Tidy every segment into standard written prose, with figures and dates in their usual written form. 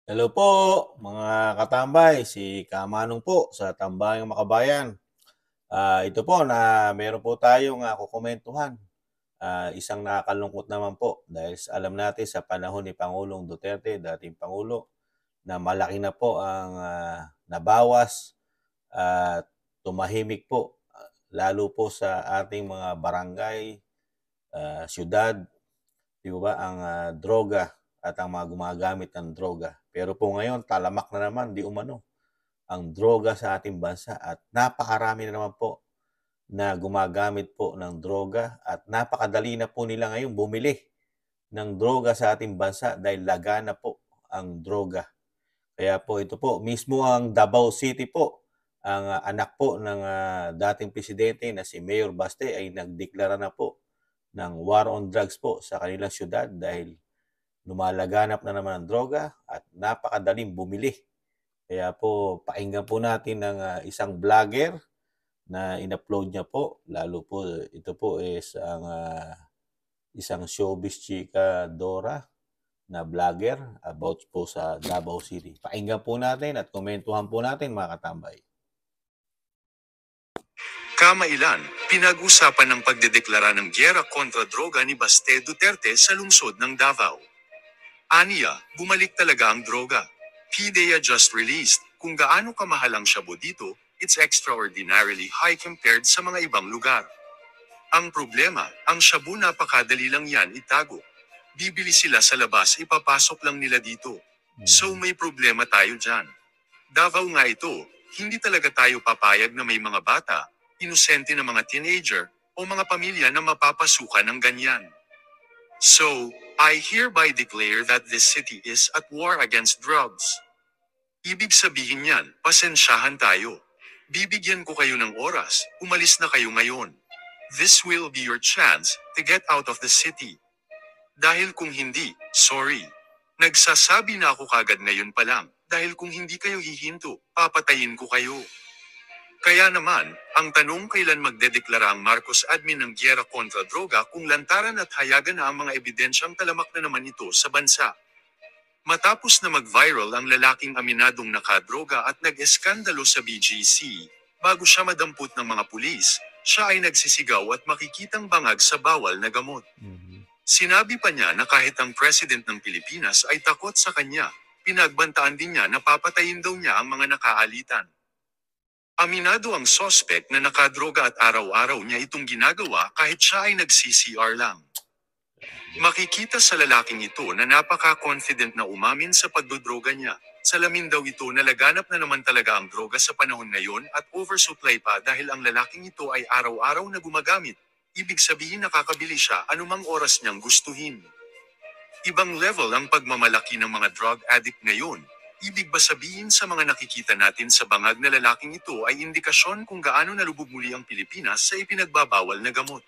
Hello po, mga katambay. Si Kamanong po sa Tambayang Makabayan. Ito po na meron po tayong kukumentuhan. Isang nakakalungkot naman po dahil alam natin sa panahon ni Pangulong Duterte, dating Pangulo, na malaki na po ang nabawas at tumahimik po, lalo po sa ating mga barangay, syudad, di ba, ang droga at ang mga gumagamit ng droga. Pero po ngayon, talamak na naman, di umano, ang droga sa ating bansa at napakarami na naman po na gumagamit po ng droga at napakadali na po nila ngayon bumili ng droga sa ating bansa dahil lagana po ang droga. Kaya po ito po, mismo ang Davao City po, ang anak po ng dating presidente na si Mayor Baste ay nagdeklara na po ng war on drugs po sa kanilang syudad dahil lumalaganap na naman ang droga at napakadaling bumili. Kaya po, pakinggan po natin ng isang vlogger na in-upload niya po. Lalo po, ito po is ang isang showbiz chika Dora na vlogger about po sa Davao City. Pakinggan po natin at komentuhan po natin mga katambay. Kamailan, pinag-usapan ng pagdedeklara ng gyera kontra droga ni Baste Duterte sa lungsod ng Davao. Aniya, bumalik talaga ang droga. PDEA just released, kung gaano kamahal ang shabu dito, it's extraordinarily high compared sa mga ibang lugar. Ang problema, ang shabu napakadali lang yan itago. Bibili sila sa labas, ipapasok lang nila dito. So may problema tayo dyan. Davao nga ito, hindi talaga tayo papayag na may mga bata, inosente na mga teenager, o mga pamilya na mapapasukan ng ganyan. So, I hereby declare that this city is at war against drugs. Ibig sabihin yan, pasensyahan tayo. Bibigyan ko kayo ng oras, umalis na kayo ngayon. This will be your chance to get out of the city. Dahil kung hindi, sorry. Nagsasabi na ako kagad ngayon pa lang, dahil kung hindi kayo hihinto, papatayin ko kayo. Kaya naman, ang tanong kailan magdedeklara ang Marcos admin ng gyera kontra droga kung lantaran at hayagan na ang mga ebidensyang talamak na naman ito sa bansa. Matapos na mag-viral ang lalaking aminadong nakadroga at nag-eskandalo sa BGC, bago siya madampot ng mga pulis, siya ay nagsisigaw at makikitang bangag sa bawal na gamot. Sinabi pa niya na kahit ang president ng Pilipinas ay takot sa kanya, pinagbantaan din niya na papatayin daw niya ang mga nakaalitan. Aminado ang sospek na nakadroga at araw-araw niya itong ginagawa kahit siya ay nag-CCR lang. Makikita sa lalaking ito na napaka-confident na umamin sa pagdodroga niya. Salamin daw ito na laganap na naman talaga ang droga sa panahon ngayon at oversupply pa dahil ang lalaking ito ay araw-araw na gumagamit. Ibig sabihin nakakabili siya anumang oras niyang gustuhin. Ibang level ang pagmamalaki ng mga drug addict ngayon. Ibig ba sabihin sa mga nakikita natin sa bangag na lalaking ito ay indikasyon kung gaano nalubog muli ang Pilipinas sa ipinagbabawal na gamot?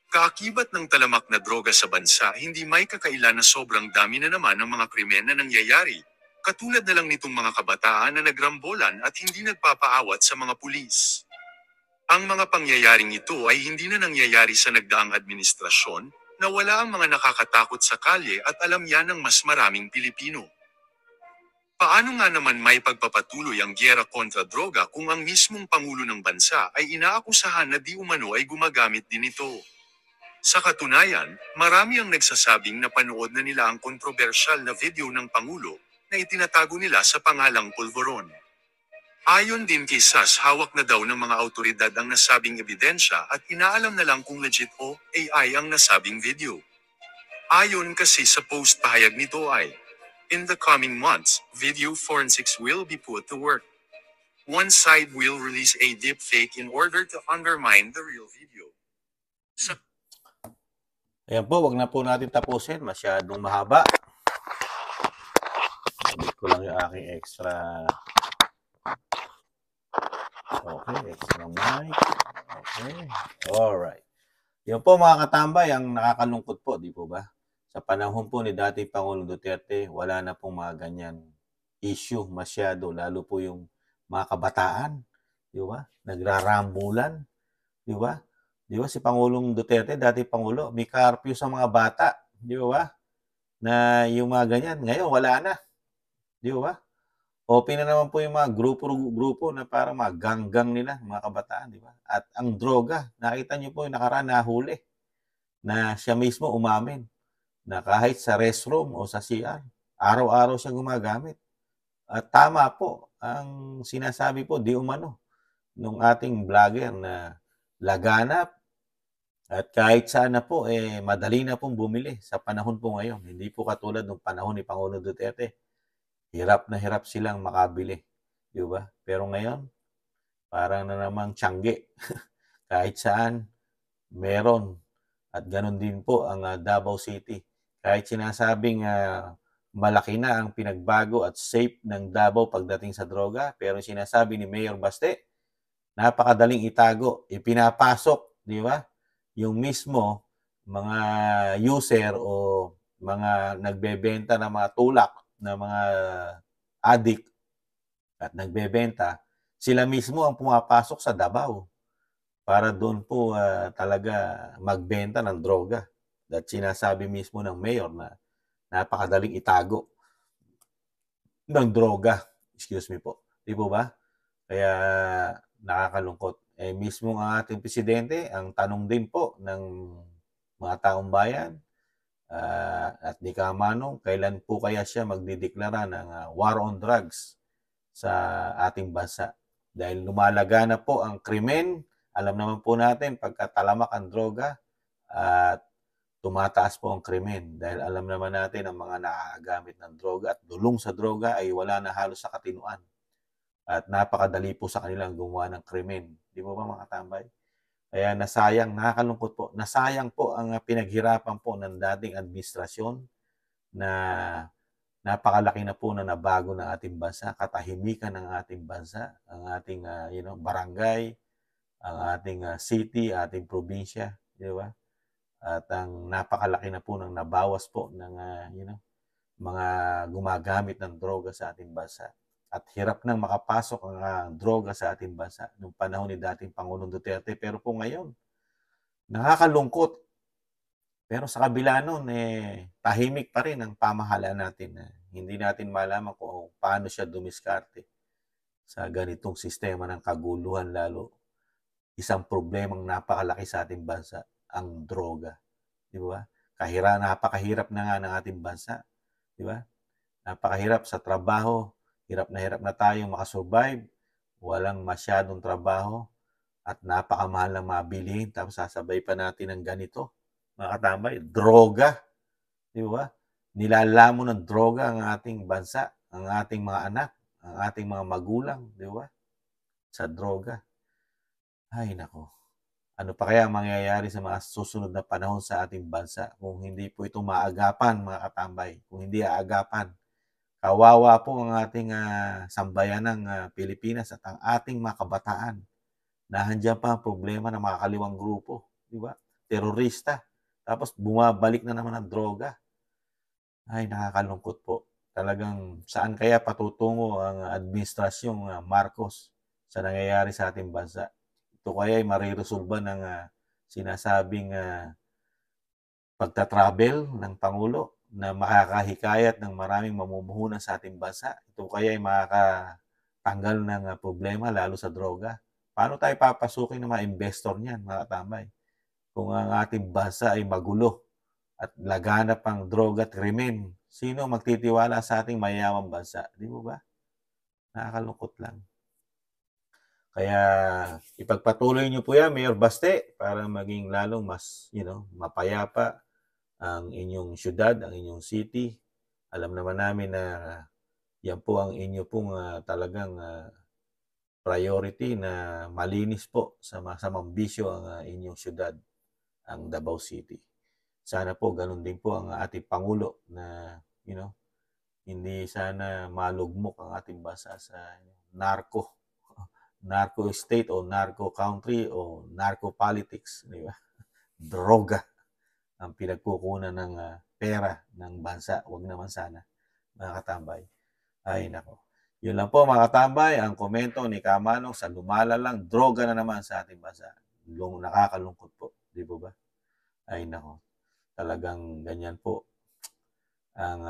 Kaakibat ng talamak na droga sa bansa, hindi may kakailan na sobrang dami na naman ang mga krimen na nangyayari. Katulad na lang nitong mga kabataan na nagrambolan at hindi nagpapaawat sa mga pulis. Ang mga pangyayaring ito ay hindi na nangyayari sa nagdaang administrasyon, na wala ang mga nakakatakot sa kalye at alam yan ng mas maraming Pilipino. Paano nga naman may pagpapatuloy ang gyera kontra droga kung ang mismong Pangulo ng bansa ay inaakusahan na di umano ay gumagamit din ito? Sa katunayan, marami ang nagsasabing napanood na nila ang kontrobersyal na video ng Pangulo na itinatago nila sa pangalang Pulveron. Ayon din kay SAS, hawak na daw ng mga autoridad ang nasabing ebidensya at inaalam na lang kung legit o AI ang nasabing video. Ayon kasi sa post pahayag nito ay, in the coming months, video forensics will be put to work. One side will release a deepfake in order to undermine the real video. Ayan po, wag na po natin tapusin. Masyadong mahaba. Sabit ko lang yung aking extra. Okay, extra mic. Okay, alright. Yan po mga katambay, ang nakakalungkot po, di po ba? Sa panahon po ni dating Pangulong Duterte, wala na pong mga ganyan issue masyado, lalo po yung mga kabataan, di ba? Nagrarambulan, di ba? Di ba si Pangulong Duterte, dating Pangulo, may curfew sa mga bata, di ba? Na yung mga ganyan, ngayon wala na. Di ba? Open na naman po yung mga grupo na parang mga gang-gang nila, mga kabataan, di ba? At ang droga, nakita niyo po yung nakaraan nahuli na siya mismo umamin na kahit sa restroom o sa CR, araw-araw siya gumagamit. At tama po ang sinasabi po di umano nung ating vlogger na laganap at kahit saan na po madali na pong bumili sa panahon po ngayon. Hindi po katulad nung panahon ni Pangulong Duterte. Hirap na hirap silang makabili, di ba? Pero ngayon, parang na namang tiyangge. Kahit saan, meron. At ganun din po ang Davao City. Kahit sinasabing malaki na ang pinagbago at safe ng Davao pagdating sa droga, pero sinasabi ni Mayor Baste, napakadaling itago. Ipinapasok, di ba? Yung mismo mga user o mga nagbebenta ng mga tulak na mga addict at nagbebenta, sila mismo ang pumapasok sa Davao para doon po talaga magbenta ng droga. At sinasabi mismo ng mayor na napakadaling itago ng droga. Excuse me po. Di po ba? Kaya nakakalungkot. Mismo ang ating presidente, ang tanong din po ng mga taong bayan, at ni Kamanong, kailan po kaya siya magdideklara ng war on drugs sa ating bansa? Dahil lumalaga na po ang krimen, alam naman po natin, pagkatalamak ang droga, at tumataas po ang krimen. Dahil alam naman natin ang mga nakagamit ng droga at dulong sa droga ay wala na halos sa katinuan. At napakadali po sa kanilang gumawa ng krimen. Di ba mga tambay? Kaya nasayang, nakakalungkot po, nasayang po ang pinaghirapan po ng dating administrasyon na napakalaki na po na nabago ng ating bansa, katahimikan ng ating bansa, ang ating barangay, ang ating city, ating probinsya, di ba? At ang napakalaki na po ng nabawas po ng mga gumagamit ng droga sa ating bansa. At hirap nang makapasok ang droga sa ating bansa noong panahon ni dating Pangulong Duterte. Pero po ngayon, nakakalungkot. Pero sa kabila nun, tahimik pa rin ang pamahalaan natin. Hindi natin malaman kung paano siya dumiskarte sa ganitong sistema ng kaguluhan, lalo isang problemang napakalaki sa ating bansa, ang droga. Di ba? Napakahirap na nga ng ating bansa. Di ba? Napakahirap sa trabaho. Hirap na tayong makasurvive. Walang masyadong trabaho. At napakamahal ng mabilihin. Tapos sasabay pa natin ng ganito. Mga katambay, droga. Di ba? Nilalamon ng droga ang ating bansa, ang ating mga anak, ang ating mga magulang. Di ba? Sa droga. Ay, nako. Ano pa kaya mangyayari sa mga susunod na panahon sa ating bansa kung hindi po ito maagapan, mga katambay? Kung hindi aagapan, kawawa po ang ating sambayanang Pilipinas at ang ating mga kabataan. Nandiyan pa ang problema ng mga kaliwang grupo, di ba? Terorista. Tapos bumabalik na naman ang droga. Ay, nakakalungkot po. Talagang saan kaya patutungo ang administrasyong Marcos sa nangyayari sa ating bansa? Ito kaya ay mariresolba ng sinasabing pagta-travel ng Pangulo na makakahikayat ng maraming mamumuhunan sa ating bansa. Ito kaya ay makakatanggal ng problema lalo sa droga. Paano tayo papasukin ng mga investor niyan, mga katambay? Kung ang ating bansa ay magulo at laganap ang droga at krimen, sino magtitiwala sa ating mayayamang bansa? Di mo ba? Nakakalungkot lang. Kaya ipagpatuloy niyo po yan, Mayor Baste, para maging lalong mas, mapayapa ang inyong syudad, ang inyong city. Alam naman namin na yan po ang inyo pong talagang priority na malinis po sa masamang bisyo ang inyong syudad, ang Davao City. Sana po ganun din po ang ating Pangulo na, hindi sana malugmok ang ating bansa sa narco state o narco country o narco politics, di ba? Droga ang pinagkukunan ng pera ng bansa. Huwag naman sana, mga katambay. Ay, nako. Yun lang po, mga katambay, ang komento ni Kamanong sa lumalalang droga na naman sa ating bansa. Nakakalungkot po, di ba? Ay, nako. Talagang ganyan po. ang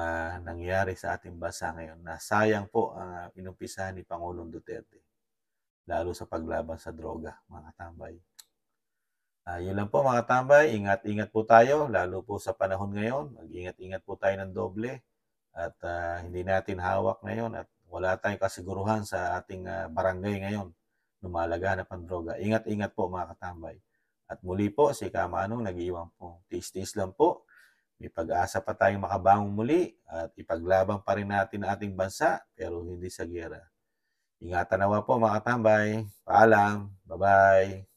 nangyayari sa ating bansa ngayon na sayang po ang inumpisahan ni Pangulong Duterte, lalo sa paglaban sa droga, mga katambay. Yun lang po mga katambay, ingat-ingat po tayo, lalo po sa panahon ngayon, mag-ingat-ingat po tayo ng doble at hindi natin hawak ngayon at wala tayong kasiguruhan sa ating barangay ngayon, lumalaganap ang droga. Ingat-ingat po mga katambay. At muli po, si Kamanong nag-iwan po. Tiis-tiis lang po. May pag-asa pa tayong makabangon muli at ipaglaban pa rin natin ang ating bansa pero hindi sa giyera. Ingatan nawa po mga katambay. Paalam. Bye-bye.